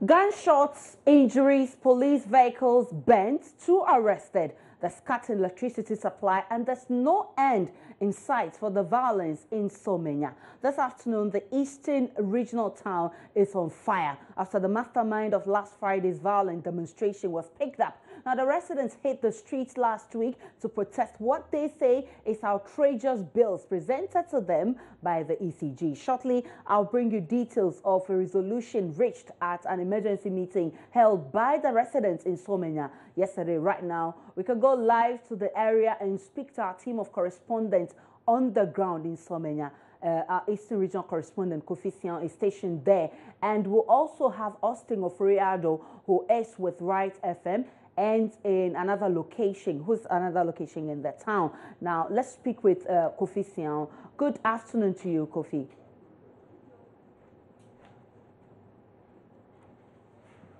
Gunshots, injuries, police vehicles burnt, 2 arrested. There's cut in electricity supply and there's no end in sight for the violence in Somanya. This afternoon, the eastern regional town is on fire after the mastermind of last Friday's violent demonstration was picked up. Now, the residents hit the streets last week to protest what they say is outrageous bills presented to them by the ECG. Shortly, I'll bring you details of a resolution reached at an emergency meeting held by the residents in Somanya yesterday. Right now, we can go live to the area and speak to our team of correspondents on the ground in Somanya. Our Eastern Regional correspondent Kofi Sian is stationed there, and we'll also have Austin Oforiado, who is with Right FM, and in another location, in the town. Now, let's speak with Kofi Sian. Good afternoon to you, Kofi.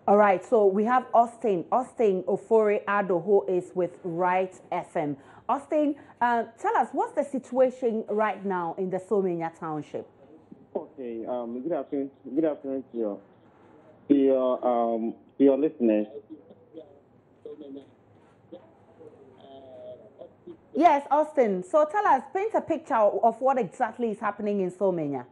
All right, so we have Austin Oforiado, who is with Right FM. Austin, tell us, what's the situation right now in the Somanya township? Okay, good afternoon. Good afternoon to your listeners. Yes, Austin. So tell us, paint a picture of what exactly is happening in Somanya.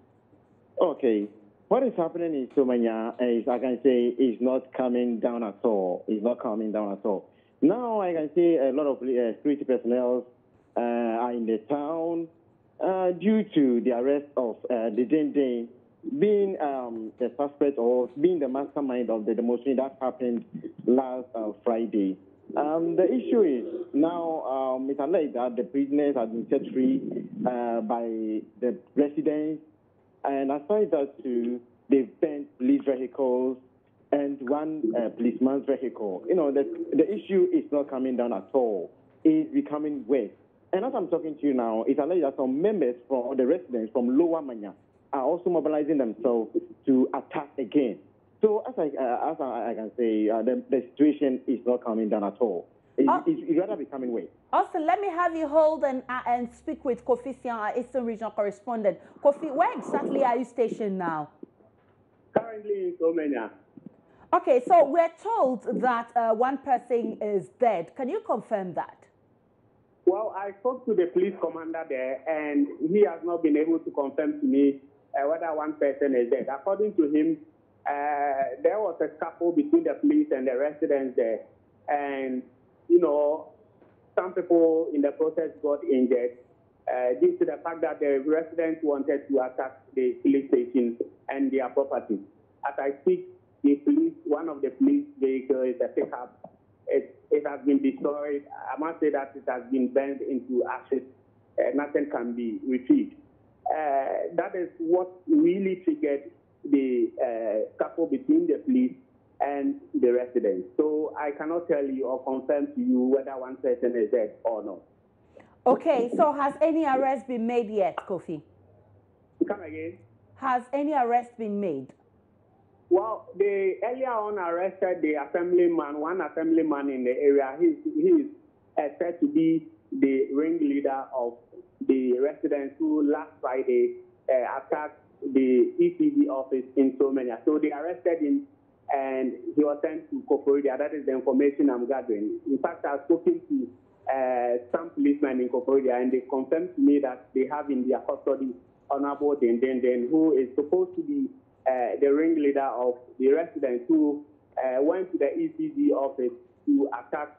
Okay, what is happening in Somanya is, I can say, is not coming down at all. It's not coming down at all. Now I can say a lot of security personnel are in the town due to the arrest of the Dende being the suspect or being the mastermind of the demonstration that happened last Friday. The issue is now it's alleged that the prisoners have been set free by the residents, and aside that too, they've burnt police vehicles and one policeman's vehicle. You know, the issue is not coming down at all. It's becoming worse. And as I'm talking to you now, it's alleged that some members from the residents from Lower Manya are also mobilizing themselves to attack again. So as I can say, the situation is not coming down at all. It's rather becoming worse. Austin, let me have you hold and speak with Kofi Sian, our Eastern Regional correspondent. Kofi, where exactly are you stationed now? Currently in Somanya. Okay, so we're told that one person is dead. Can you confirm that? Well, I spoke to the police commander there, and he has not been able to confirm to me whether one person is dead. According to him, there was a scuffle between the police and the residents there. And, you know, some people in the process got injured due to the fact that the residents wanted to attack the police station and their property. As I speak, one of the police vehicles is a pickup. It has been destroyed. I must say that it has been burned into ashes. Nothing can be retrieved. That is what really triggered the scuffle between the police and the residents. So I cannot tell you or confirm to you whether one person is dead or not. Okay, so has any arrest been made yet, Kofi? Come again? Has any arrest been made? Well, they earlier on arrested the assemblyman, one assemblyman in the area. He is said to be the ringleader of the residents who last Friday attacked the ECG office in Somanya. So they arrested him and he was sent to Koforidia. That is the information I'm gathering. In fact, I've spoken to some policemen in Koforidia, and they confirmed to me that they have in their custody Honorable Denden, who is supposed to be the ringleader of the residents who went to the ECG office to attack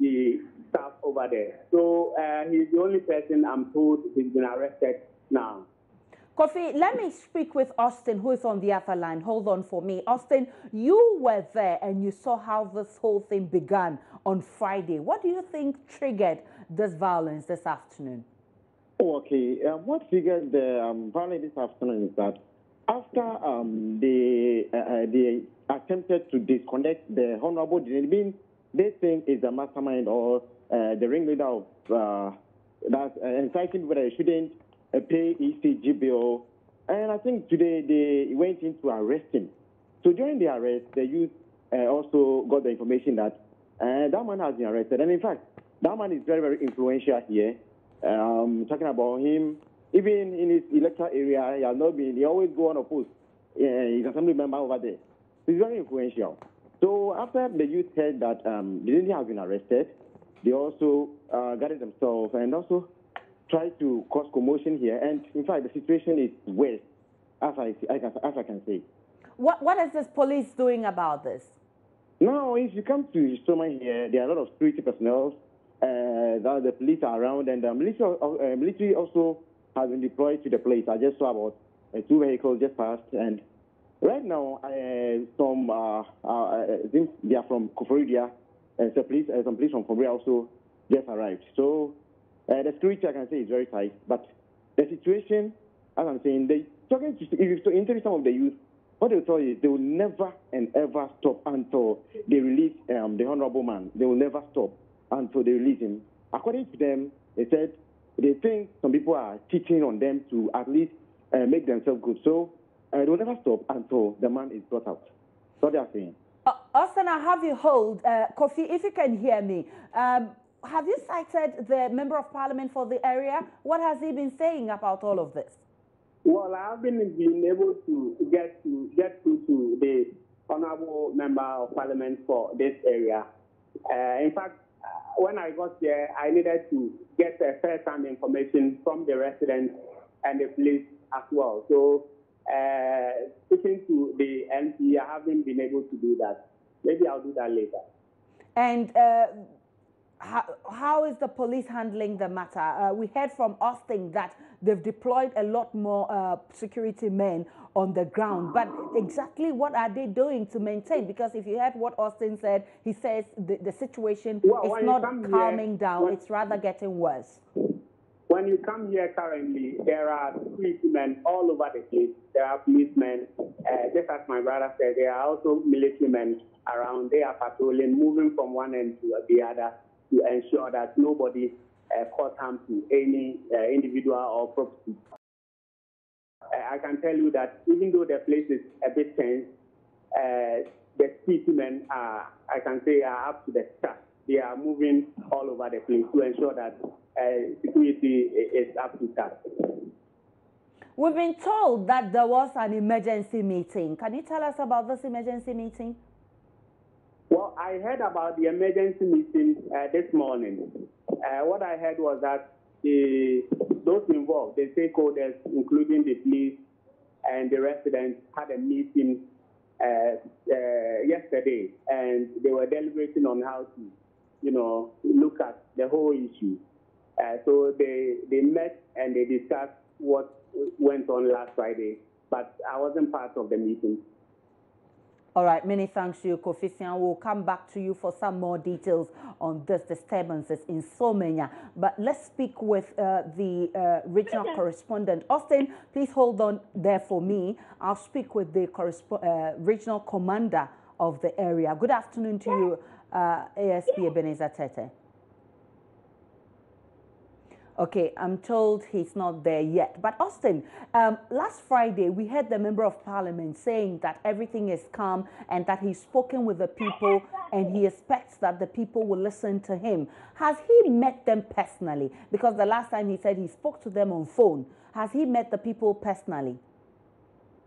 the staff over there. So he's the only person I'm told has been arrested now. Kofi, let me speak with Austin, who is on the other line. Hold on for me. Austin, you were there and you saw how this whole thing began on Friday. What do you think triggered this violence this afternoon? Oh, okay. What triggered the violence this afternoon is that after they attempted to disconnect the Honorable Dinen, they think is the mastermind or the ringleader of that inciting people that they shouldn't pay ECG bill. And I think today they went in to arrest him. So during the arrest, the youth also got the information that that man has been arrested. And in fact, that man is very, very influential here. Talking about him, even in his electoral area, he has not been, he always go on a post. He's an assembly member over there. It's very influential. So after the youth heard that the lady has been arrested, they also gathered themselves and also tried to cause commotion here. And in fact, the situation is worse, as I can say. What is this police doing about this? Now, if you come to Somanya here, there are a lot of security personnel. The police are around, and the military also has been deployed to the place. I just saw about 2 vehicles just passed, and right now, I think they are from Koforidua, and some police from Koforidua also just arrived. So the security, I can say, is very tight. But the situation, as I'm saying, if you interview some of the youth, what they'll tell you is they will never and ever stop until they release the honorable man. They will never stop until they release him. According to them, they said they think some people are cheating on them to at least make themselves good. So they will never stop until the man is brought out. That's what they are saying. Austin, I have you hold. Kofi, if you can hear me, have you cited the Member of Parliament for the area? What has he been saying about all of this? Well, I've been able to get through to the Honorable Member of Parliament for this area. In fact, when I got there, I needed to get first-hand information from the residents and the police as well. So, speaking to the MP, I haven't been able to do that. Maybe I'll do that later. And how is the police handling the matter? We heard from Austin that they've deployed a lot more security men on the ground. But exactly what are they doing to maintain? Because if you heard what Austin said, he says the situation is not calming down. It's rather getting worse. When you come here currently, there are policemen all over the place. There are policemen, just as my brother said, there are also military men around. They are patrolling, moving from one end to the other to ensure that nobody cause harm to any individual or property. I can tell you that even though the place is a bit tense, the policemen are, I can say, are up to the task. They are moving all over the place to ensure that security is up to task. We've been told that there was an emergency meeting. Can you tell us about this emergency meeting? Well, I heard about the emergency meeting this morning. What I heard was that those involved, the stakeholders, including the police and the residents, had a meeting yesterday, and they were deliberating on how to, look at the whole issue. So they met and they discussed what went on last Friday, but I wasn't part of the meeting. All right, many thanks to you, Kofi. We'll come back to you for some more details on this disturbances in Somanya. But let's speak with the regional correspondent. Austin, please hold on there for me. I'll speak with the regional commander of the area. Good afternoon to you, ASP Ebenezer Tete. Okay, I'm told he's not there yet. But Austin, last Friday, we heard the Member of Parliament saying that everything is calm and that he's spoken with the people and he expects that the people will listen to him. Has he met them personally? Because the last time he said he spoke to them on phone. Has he met the people personally?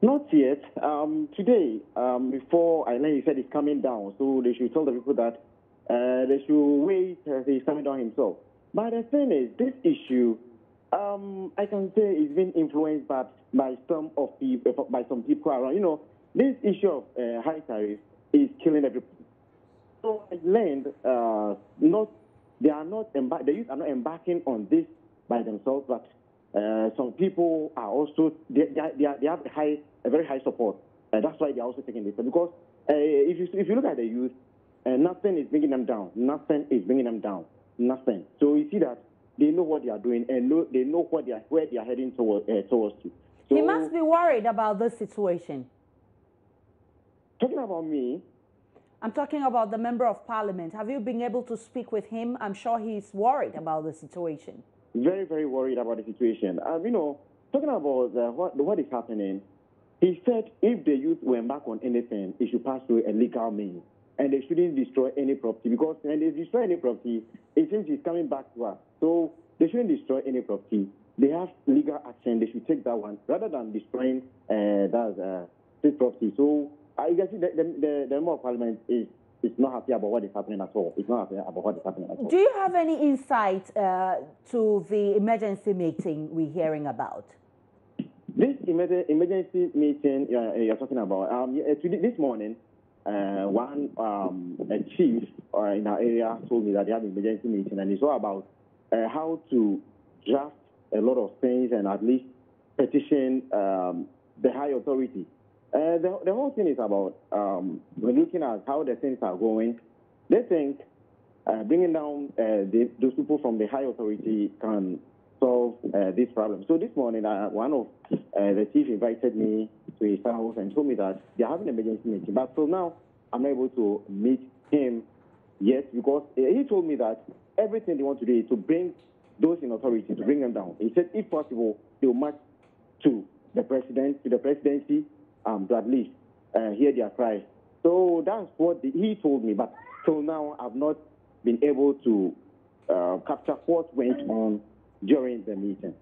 Not yet. Today, before I learned, he said he's coming down. So they should tell the people that they should wait he's coming down himself. But the thing is, this issue, I can say, is being influenced by some people around. This issue of high tariffs is killing everybody. So I learned the youth are not embarking on this by themselves, but some people are also they have a very high support. That's why they're also taking this. Because if you look at the youth, nothing is bringing them down. Nothing is bringing them down. Nothing. So you see that they know what they are doing and they know where they are heading towards to. So he must be worried about this situation. Talking about me? I'm talking about the Member of Parliament. Have you been able to speak with him? I'm sure he's worried about the situation. Very, very worried about the situation. Talking about what is happening, he said if the youth will embark on anything, it should pass through a legal means. And they shouldn't destroy any property, because when they destroy any property, it seems it's coming back to us. So they shouldn't destroy any property. They have legal action. They should take that one rather than destroying this property. So I guess the member of parliament is not happy about what is happening at all. It's not happy about what is happening at all. Do you have any insight to the emergency meeting we're hearing about? This emergency meeting you're talking about, this morning, a chief in our area told me that they have an emergency meeting, and it's all about how to draft a lot of things and at least petition the high authority. The whole thing is about we're looking at how the things are going. They think bringing down those people from the high authority can solve this problem. So this morning, one of the chief invited me to his house and told me that they're having an emergency meeting. But so now I'm not able to meet him yet because he told me that everything they want to do is to bring those in authority, to bring them down. He said, if possible, they will march to the presidency, to at least hear their cry. So that's what he told me. But till now, I've not been able to capture what went on during the meeting.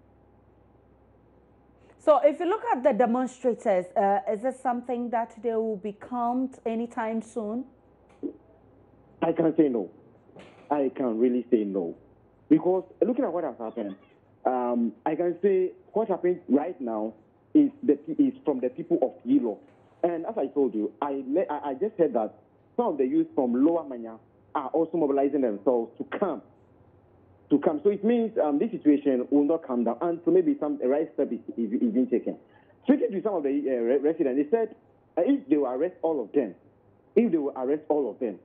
So if you look at the demonstrators, is this something that they will be calmed anytime soon? I can say no. I can really say no. Because looking at what has happened, I can say what happened right now is from the people of Yilo. And as I told you, I just heard that some of the youth from Lower Manya are also mobilizing themselves to come. So it means this situation will not come down until maybe some right step is being taken. Speaking to some of the residents, they said if they will arrest all of them,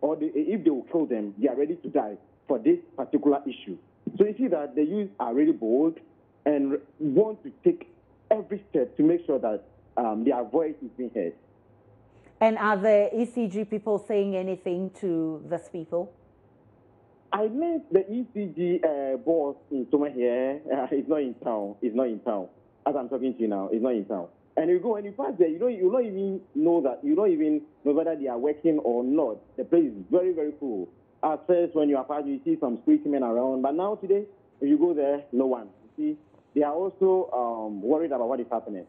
or if they will kill them, they are ready to die for this particular issue. So you see that the youth are really bold and want to take every step to make sure that their voice is being heard. And are the ECG people saying anything to these people? I met the ECG boss in Somanya. He's not in town. As I'm talking to you now, he's not in town. And you go and you pass there, you don't even know whether they are working or not. The place is very, very cool. At first, when you are passing, you see some street men around. But now today, if you go there, no one. You see, they are also worried about what is happening.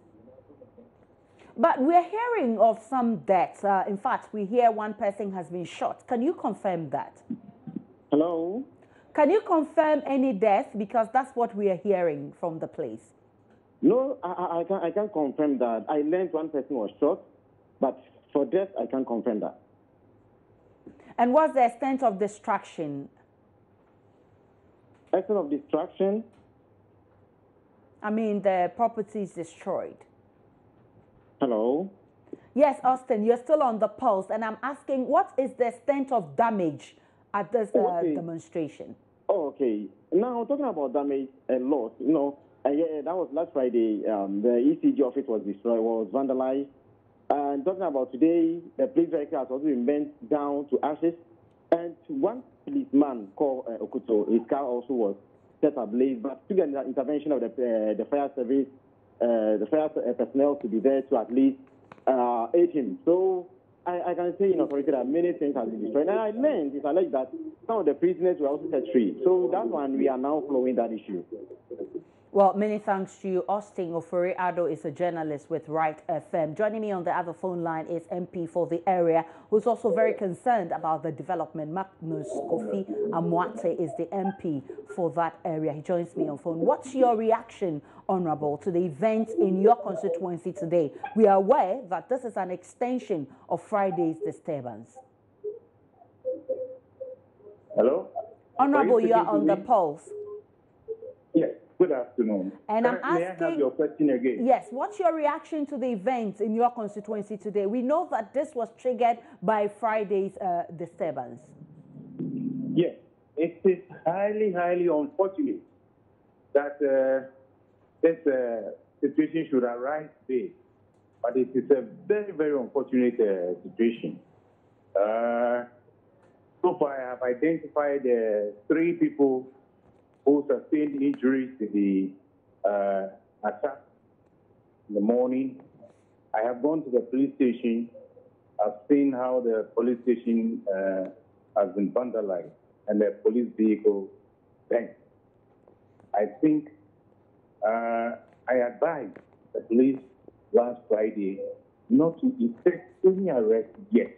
But we're hearing of some deaths. In fact, we hear one person has been shot. Can you confirm that? Hello? Can you confirm any death? Because that's what we are hearing from the place. No, I can't confirm that. I learned one person was shot, but for death, I can't confirm that. And what's the extent of destruction? Extent of destruction? I mean, the property is destroyed. Hello? Yes, Austin, you're still on the pulse, and I'm asking, what is the extent of damage at this demonstration? Oh, okay. Now, talking about damage and loss, yeah, that was last Friday. The ECG office was destroyed, was vandalized. And talking about today, the police vehicle has also been burnt down to ashes. And one policeman called Okuto, his car also was set ablaze. But to get the intervention of the fire service, the fire personnel to be there to at least aid him. So I can say in authority that many things have been destroyed. And I learned, it's alleged that some of the prisoners were also set free. So that's one we are now following that issue. Well, many thanks to you. Austin Ofori-Addo is a journalist with Right FM. Joining me on the other phone line is MP for the area, who's also very concerned about the development. Magnus Kofi Amwate is the MP for that area. He joins me on phone. What's your reaction, Honorable, to the event in your constituency today? We are aware that this is an extension of Friday's disturbance. Hello? Honorable, you are on the pulse. Yes. Good afternoon. And I'm asking, may I have your question again? Yes. What's your reaction to the event in your constituency today? We know that this was triggered by Friday's disturbance. Yes. It is highly, highly unfortunate that this situation should arise today. But it is a very, very unfortunate situation. So far, I have identified 3 people who sustained injuries to the attack in the morning. I have gone to the police station. I've seen how the police station has been vandalized and the police vehicle bent. I think I advised the police last Friday not to effect any arrest yet,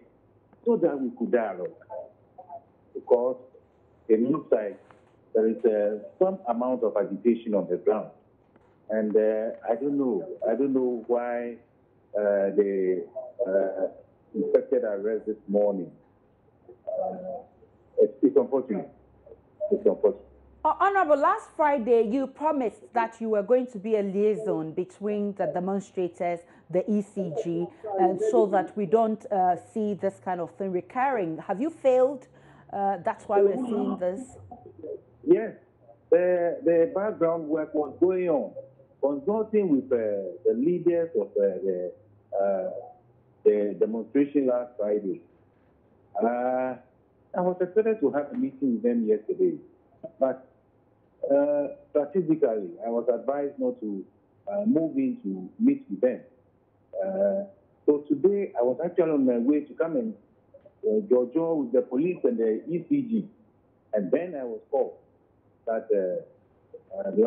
so that we could dialogue. Because it looks like there is some amount of agitation on the ground. And I don't know why they effected arrest this morning. It's unfortunate. It's unfortunate. Honorable, last Friday you promised that you were going to be a liaison between the demonstrators, the ECG, and so that we don't see this kind of thing recurring. Have you failed? That's why we're seeing this. Yes, the background work was going on, consulting with the leaders of the demonstration last Friday. I was expected to have a meeting with them yesterday, but strategically, I was advised not to move in to meet with them. So today, I was actually on my way to come and jojo with the police and the ECG, and then I was called that the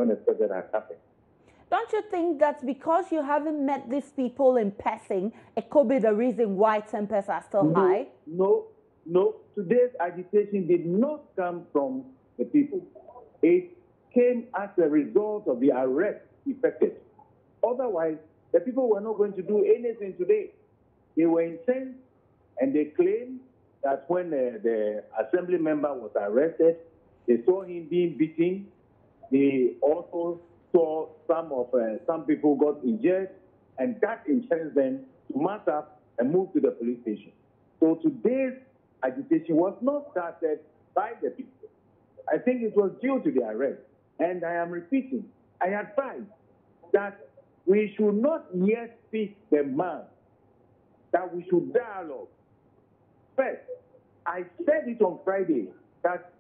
unexpected had happened. Don't you think that because you haven't met these people in person, it could be the reason why tempers are still high? No. Today's agitation did not come from the people. It came as a result of the arrest effected. Otherwise, the people were not going to do anything today. They were incensed, and they claimed that when the assembly member was arrested, they saw him being beaten. They also saw some people got injured, and that incensed them to mass up and move to the police station. So today's agitation was not started by the people. I think it was due to the arrest. And I am repeating, I advise that we should not yet speak the man, that we should dialogue. First, I said it on Friday that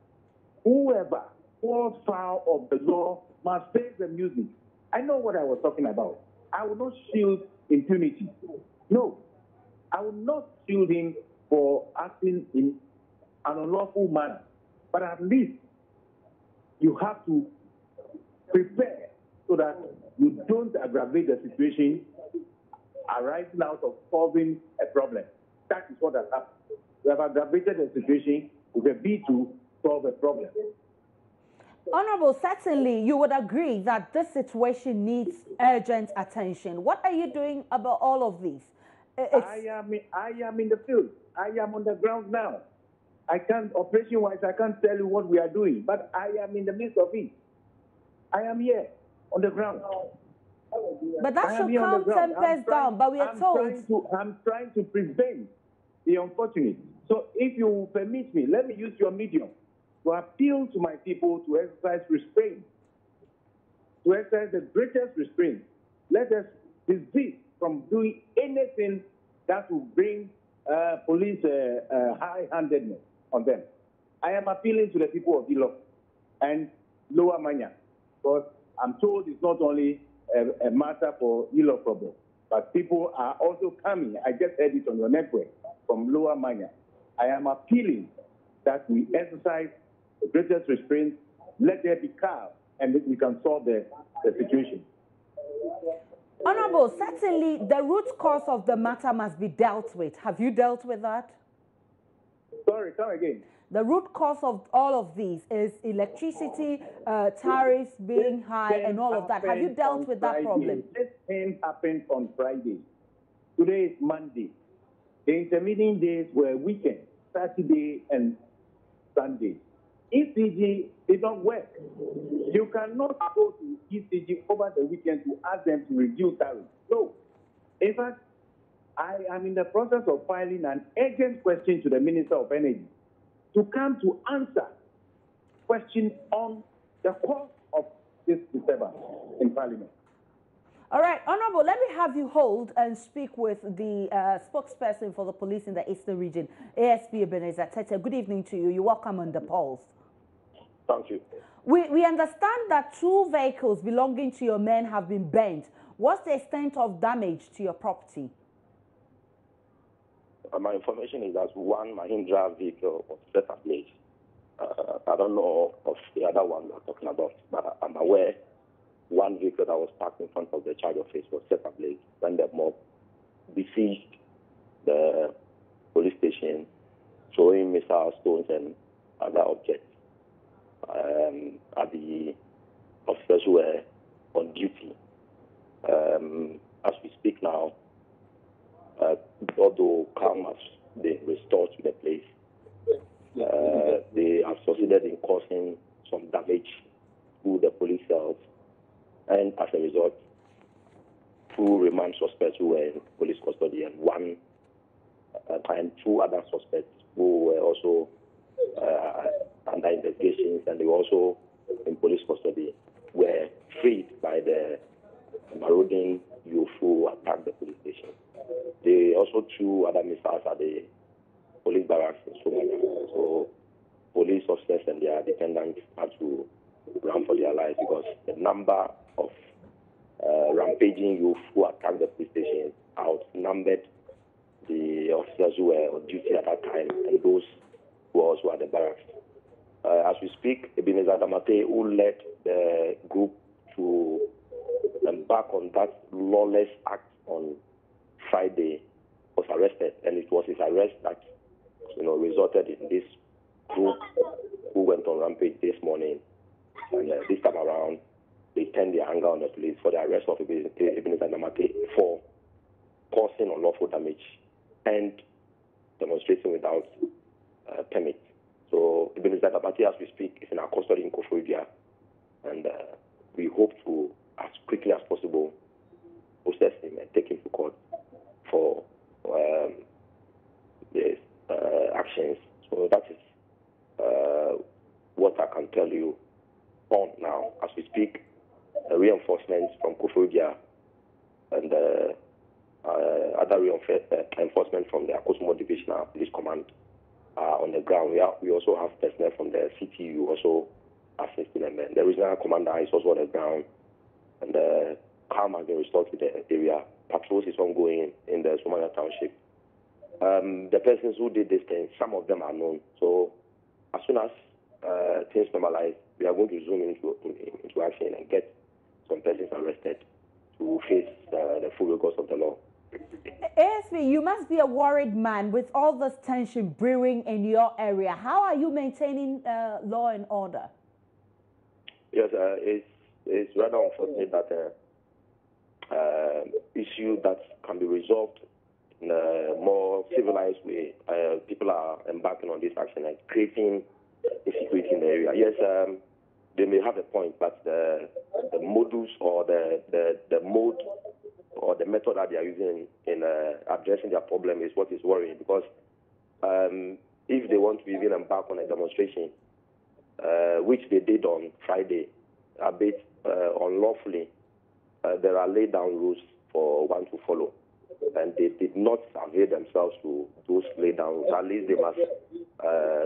whoever falls foul of the law must face the music. I know what I was talking about. I will not shield impunity. No, I will not shield him for acting in an unlawful manner. But at least you have to prepare so that you don't aggravate the situation arising out of solving a problem. That is what has happened. We have aggravated the situation with a bid to solve a problem. Honorable, certainly you would agree that this situation needs urgent attention. What are you doing about all of these? I am in the field. I am on the ground now. I can't, operation-wise, I can't tell you what we are doing, but I am in the midst of it. I am here on the ground. But that should calm tempers down, but we are told. I'm trying to prevent the unfortunate. So if you will permit me, let me use your medium to appeal to my people to exercise restraint, to exercise the greatest restraint. Let us desist from doing anything that will bring police high-handedness on them. I am appealing to the people of Ilo and Lower Manya, because I'm told it's not only a matter for Ilo problem, but people are also coming. I just heard it on your network from Lower Manya. I am appealing that we exercise the greatest restraint, let there be calm, and we can solve the situation. Honorable, certainly the root cause of the matter must be dealt with. Have you dealt with that? Sorry, come again. The root cause of all of these is electricity tariffs being high and all of that. Have you dealt with that problem? This thing happened on Friday. Today is Monday. The intermediate days were weekend, Saturday and Sunday. ECG did not work. You cannot go to ECG over the weekend to ask them to reduce tariffs. No. In fact, I am in the process of filing an urgent question to the Minister of Energy to come to answer questions on the cause of this disturbance in Parliament. All right, Honorable, let me have you hold and speak with the spokesperson for the police in the Eastern Region, ASP Ebenezer Tete. Good evening to you. You're welcome on the Pulse. Thank you. We understand that 2 vehicles belonging to your men have been burnt. What's the extent of damage to your property? My information is that one Mahindra vehicle was set ablaze. I don't know of the other one we're talking about, but I'm aware one vehicle that was parked in front of the charge office was set ablaze when the mob besieged the police station, throwing missile stones and other objects at the officers who were on duty. As we speak now, although calm has been restored to the place, they have succeeded in causing some damage to the police cells, and as a result, 2 remand suspects who were in police custody and 2 other suspects who were also under investigations, and they were also in police custody, were freed by the marauding youth who attacked the police station. They also threw other missiles at the police barracks in Somanya. So police officers and their dependents had to run for their lives because the number of rampaging youth who attacked the police station outnumbered the officers who were on duty at that time and those who were also at the barracks. As we speak, Ebenezer Damate, who led the group to embark on that lawless act on Friday, was arrested, and it was his arrest that resulted in this group who went on rampage this morning. And this time around, they turned their anger on the police for the arrest of Ebenezer Damate for causing unlawful damage and demonstrating without permit. So Ebenezer Damate, as we speak, is in our custody in Koforidua, and we hope to, as quickly as possible, process him and take him to court for the actions. So that is what I can tell you on now. As we speak, reinforcements from Koforidua and other reinforcement from the Akosombo Divisional Police Command are on the ground. We also have personnel from the CTU also assisting them. The regional commander is also on the ground, and calm has been restored to the area. Patrols is ongoing in the Somanya Township. The persons who did this thing, some of them are known. So as soon as things normalize, we are going to zoom into action and get some persons arrested to face the full rigors of the law. ASP, you must be a worried man with all this tension brewing in your area. How are you maintaining law and order? Yes, it's rather unfortunate that issue that can be resolved in a more civilized way. People are embarking on this action and creating insecurity in the area. Yes, they may have a point, but the modus or the mode or the method that they are using in addressing their problem is what is worrying, because if they want to even embark on a demonstration, which they did on Friday, a bit unlawfully, there are laid down rules for one to follow, and they did not avail themselves to those laid down rules. At least they must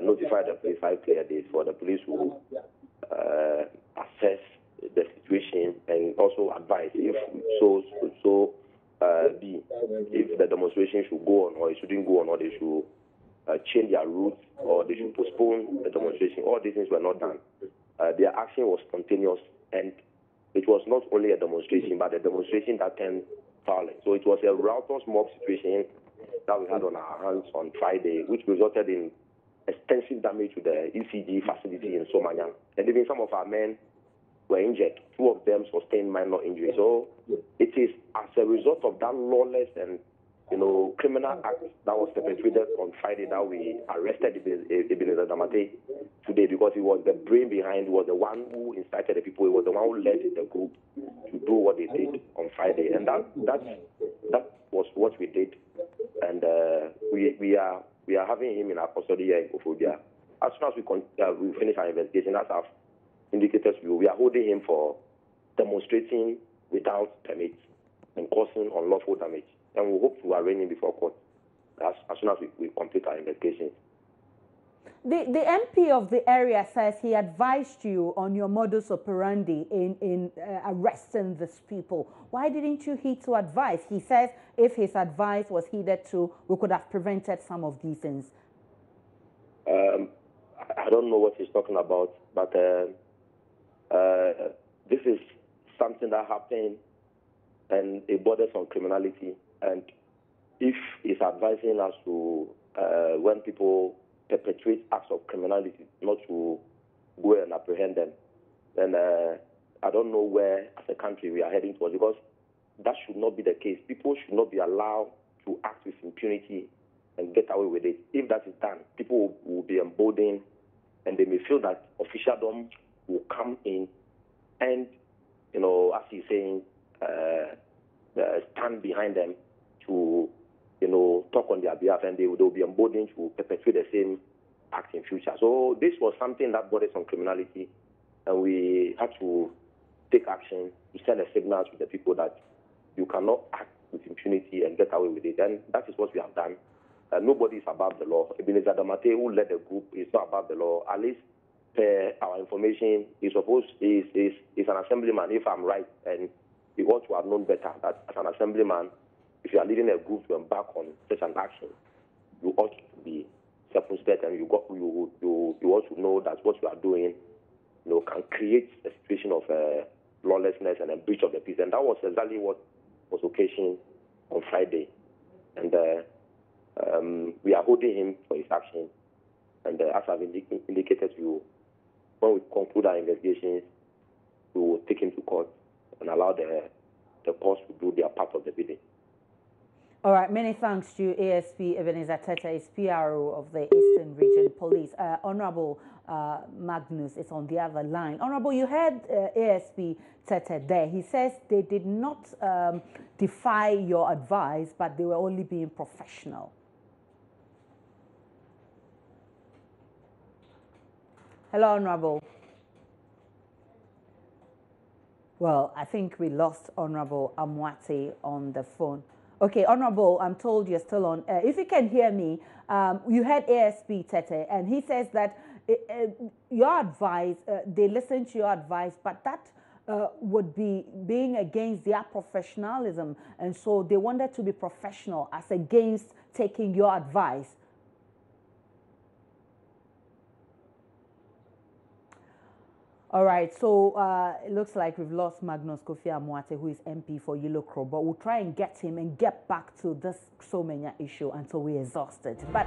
notify the police 5 clear days for the police to assess the situation and also advise if be if the demonstration should go on or it shouldn't go on, or they should change their route or they should postpone the demonstration. All these things were not done. Their action was spontaneous, and it was not only a demonstration, but a demonstration that turned violent. So it was a riotous mob situation that we had on our hands on Friday, which resulted in extensive damage to the ECG facility in Somanya. And even some of our men were injured. 2 of them sustained minor injuries. So it is as a result of that lawless and criminal act that was perpetrated on Friday that we arrested Ebenezer Damate today, because he was the brain behind, he was the one who incited the people, he was the one who led the group to do what they did on Friday. And that was what we did. And we are having him in our custody here in Koforidua. As soon as we finish our investigation, as I've indicated to you, we are holding him for demonstrating without permit and causing unlawful damage. And we hope to arraign him before court as soon as we complete our investigation. The MP of the area says he advised you on your modus operandi in arresting these people. Why didn't you heed to advice? He says if his advice was heeded to, we could have prevented some of these things. I don't know what he's talking about, but this is something that happened, and it borders on criminality. And if he's advising us to, when people perpetrate acts of criminality, not to go and apprehend them, then I don't know where, as a country, we are heading towards, because that should not be the case. People should not be allowed to act with impunity and get away with it. If that is done, people will be emboldened, and they may feel that officialdom will come in and, you know, as he's saying, stand behind them to, you know, talk on their behalf, and they will be emboldened to perpetrate the same act in future. So this was something that brought us on criminality, and we had to take action to send a signal to the people that you cannot act with impunity and get away with it. And that is what we have done. Nobody is above the law. Ebenezer Damate, who led the group, is not above the law. At least per our information, he's an assemblyman, if I'm right, and we ought to have known better that as an assemblyman, if you are leading a group to embark on such an action, you ought to be circumspect, and you ought to know that what you are doing, you know, can create a situation of lawlessness and a breach of the peace. And that was exactly what was occasioned on Friday. And we are holding him for his action. And as I've indicated to you, when we conclude our investigations, we will take him to court and allow the courts to do their part of the bidding. All right, many thanks to ASP Ebenezer Tete, is PRO of the Eastern Region Police. Honorable Magnus is on the other line. Honorable, you heard ASP Tete there. He says they did not defy your advice, but they were only being professional. Hello, Honorable. Well, I think we lost Honorable Amwate on the phone. Okay, Honorable, I'm told you're still on. If you can hear me, you heard ASP Tete, and he says that your advice, they listened to your advice, but that would be being against their professionalism, and so they wanted to be professional as against taking your advice. All right, so it looks like we've lost Magnus Kofi Amwate, who is MP for Yilokro, but we'll try and get him and get back to this Somanya issue until we're exhausted. But